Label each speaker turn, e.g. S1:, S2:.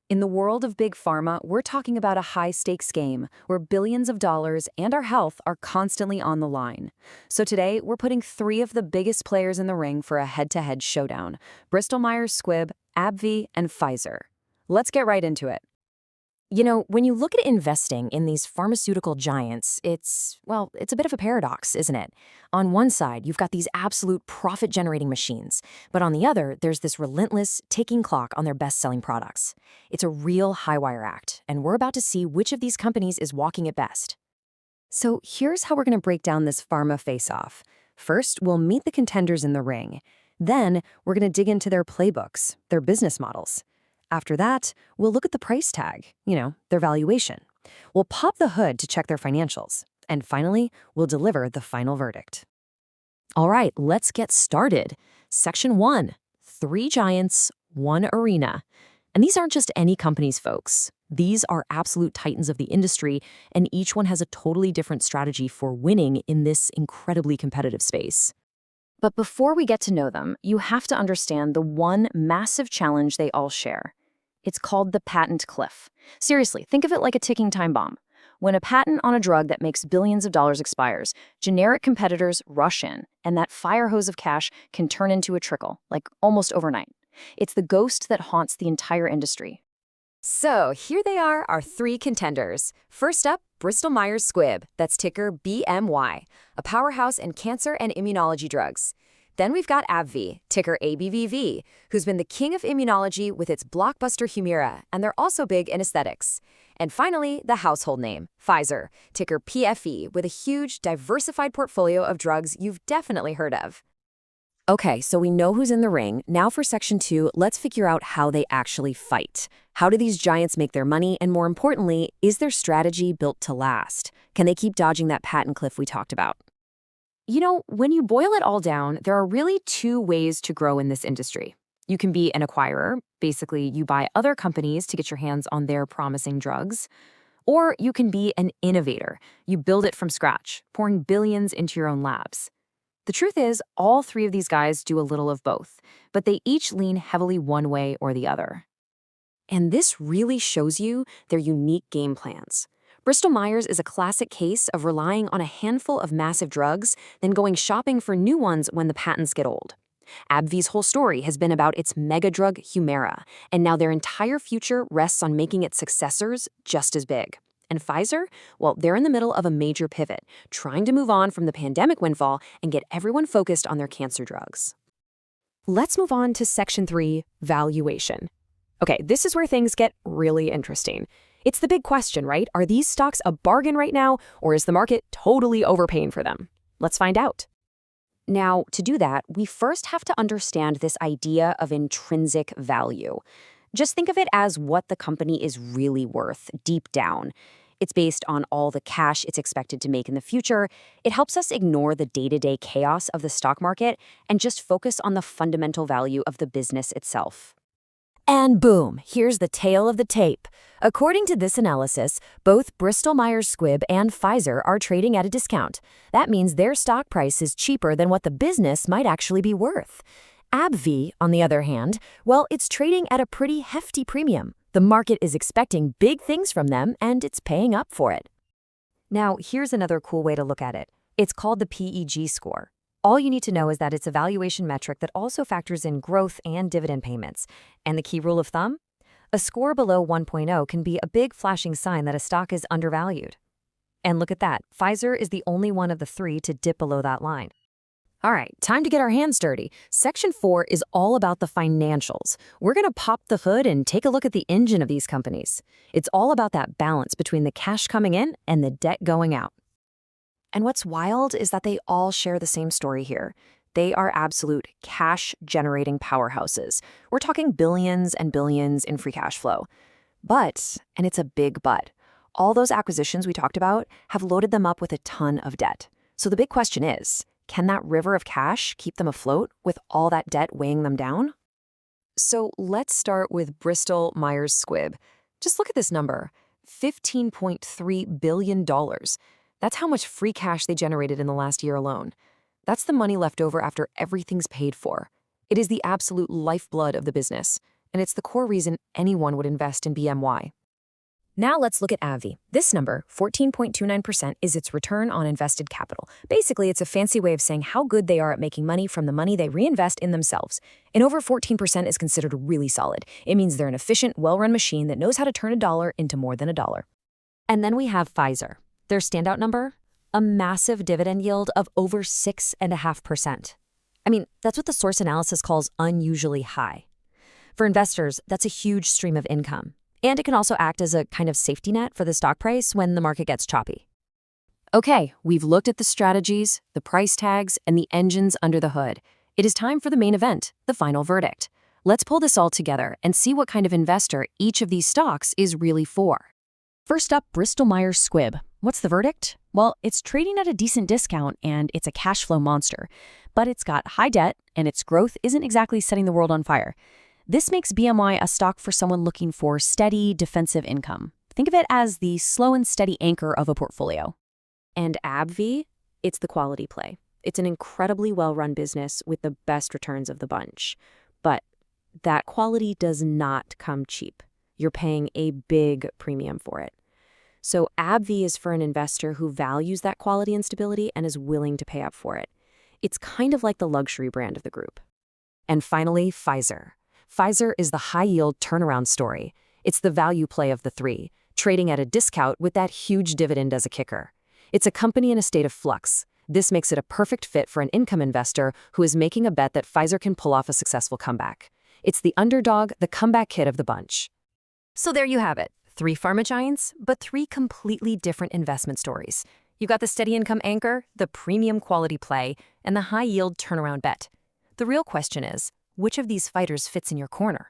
S1: In the world of big pharma, we're talking about a high-stakes game where billions of dollars and our health are constantly on the line. So today, we're putting three of the biggest players in the ring for a head-to-head showdown: Bristol Meyers Squibb, AbbVie, and Pfizer. Let's get right into it.
S2: You know, when you look at investing in these pharmaceutical giants, it's a bit of a paradox, isn't it? On one side, you've got these absolute profit-generating machines, but on the other, there's this relentless ticking clock on their best-selling products. It's a real high-wire act, and we're about to see which of these companies is walking it best.
S1: So here's how we're going to break down this pharma face-off. First, we'll meet the contenders in the ring. Then, we're going to dig into their playbooks, their business models. After that, we'll look at the price tag, their valuation. We'll pop the hood to check their financials. And finally, we'll deliver the final verdict.
S2: All right, let's get started. Section 1, 3 giants, 1 arena. And these aren't just any companies, folks. These are absolute titans of the industry, and each one has a totally different strategy for winning in this incredibly competitive space.
S1: But before we get to know them, you have to understand the one massive challenge they all share. It's called the patent cliff. Seriously, think of it like a ticking time bomb. When a patent on a drug that makes billions of dollars expires, generic competitors rush in, and that fire hose of cash can turn into a trickle, like almost overnight. It's the ghost that haunts the entire industry.
S2: So here they are, our 3 contenders. First up, Bristol Meyers Squibb, that's ticker BMY, a powerhouse in cancer and immunology drugs. Then we've got AbbVie, ticker ABVV, who's been the king of immunology with its blockbuster Humira, and they're also big in aesthetics. And finally, the household name, Pfizer, ticker PFE, with a huge, diversified portfolio of drugs you've definitely heard of. Okay, so we know who's in the ring. Now for Section 2, let's figure out how they actually fight. How do these giants make their money? And more importantly, is their strategy built to last? Can they keep dodging that patent cliff we talked about? When you boil it all down, there are really 2 ways to grow in this industry. You can be an acquirer. Basically, you buy other companies to get your hands on their promising drugs. Or you can be an innovator. You build it from scratch, pouring billions into your own labs. The truth is, all 3 of these guys do a little of both, but they each lean heavily one way or the other. And this really shows you their unique game plans. Bristol Myers is a classic case of relying on a handful of massive drugs, then going shopping for new ones when the patents get old. AbbVie's whole story has been about its mega drug Humira, and now their entire future rests on making its successors just as big. And Pfizer? Well, they're in the middle of a major pivot, trying to move on from the pandemic windfall and get everyone focused on their cancer drugs. Let's move on to Section 3, valuation. Okay, this is where things get really interesting. It's the big question, right? Are these stocks a bargain right now, or is the market totally overpaying for them? Let's find out. Now, to do that, we first have to understand this idea of intrinsic value. Just think of it as what the company is really worth deep down. It's based on all the cash it's expected to make in the future. It helps us ignore the day-to-day chaos of the stock market and just focus on the fundamental value of the business itself. And boom, here's the tail of the tape. According to this analysis, both Bristol Myers Squibb and Pfizer are trading at a discount. That means their stock price is cheaper than what the business might actually be worth. AbbVie, on the other hand, well, it's trading at a pretty hefty premium. The market is expecting big things from them, and it's paying up for it. Now, here's another cool way to look at it. It's called the PEG score. All you need to know is that it's a valuation metric that also factors in growth and dividend payments. And the key rule of thumb? A score below 1.0 can be a big flashing sign that a stock is undervalued. And look at that, Pfizer is the only one of the 3 to dip below that line. All right, time to get our hands dirty. Section 4 is all about the financials. We're going to pop the hood and take a look at the engine of these companies. It's all about that balance between the cash coming in and the debt going out. And what's wild is that they all share the same story here. They are absolute cash-generating powerhouses. We're talking billions and billions in free cash flow. But, and it's a big but, all those acquisitions we talked about have loaded them up with a ton of debt. So the big question is, can that river of cash keep them afloat with all that debt weighing them down? So let's start with Bristol Myers Squibb. Just look at this number, $15.3 billion. That's how much free cash they generated in the last year alone. That's the money left over after everything's paid for. It is the absolute lifeblood of the business.
S1: and it's the core reason anyone would invest in BMY. Now let's look at AbbVie. This number, 14.29%, is its return on invested capital. Basically, it's a fancy way of saying how good they are at making money from the money they reinvest in themselves. And over 14% is considered really solid. It means they're an efficient, well-run machine that knows how to turn a dollar into more than a dollar.
S2: And then we have Pfizer. Their standout number? A massive dividend yield of over 6.5%. I mean, that's what the source analysis calls unusually high. For investors, that's a huge stream of income. And it can also act as a kind of safety net for the stock price when the market gets choppy.
S1: Okay, we've looked at the strategies, the price tags, and the engines under the hood. It is time for the main event, the final verdict. Let's pull this all together and see what kind of investor each of these stocks is really for. First up, Bristol Meyers Squibb. What's the verdict? Well, it's trading at a decent discount and it's a cash flow monster. But it's got high debt and its growth isn't exactly setting the world on fire. This makes BMY a stock for someone looking for steady, defensive income. Think of it as the slow and steady anchor of a portfolio.
S2: And AbbVie, it's the quality play. It's an incredibly well-run business with the best returns of the bunch. But that quality does not come cheap. You're paying a big premium for it. So AbbVie is for an investor who values that quality and stability and is willing to pay up for it. It's kind of like the luxury brand of the group.
S1: And finally, Pfizer. Pfizer is the high-yield turnaround story. It's the value play of the three, trading at a discount with that huge dividend as a kicker. It's a company in a state of flux. This makes it a perfect fit for an income investor who is making a bet that Pfizer can pull off a successful comeback. It's the underdog, the comeback kid of the bunch. So there you have it. 3 pharma giants, but 3 completely different investment stories. You've got the steady income anchor, the premium quality play, and the high-yield turnaround bet. The real question is, which of these fighters fits in your corner?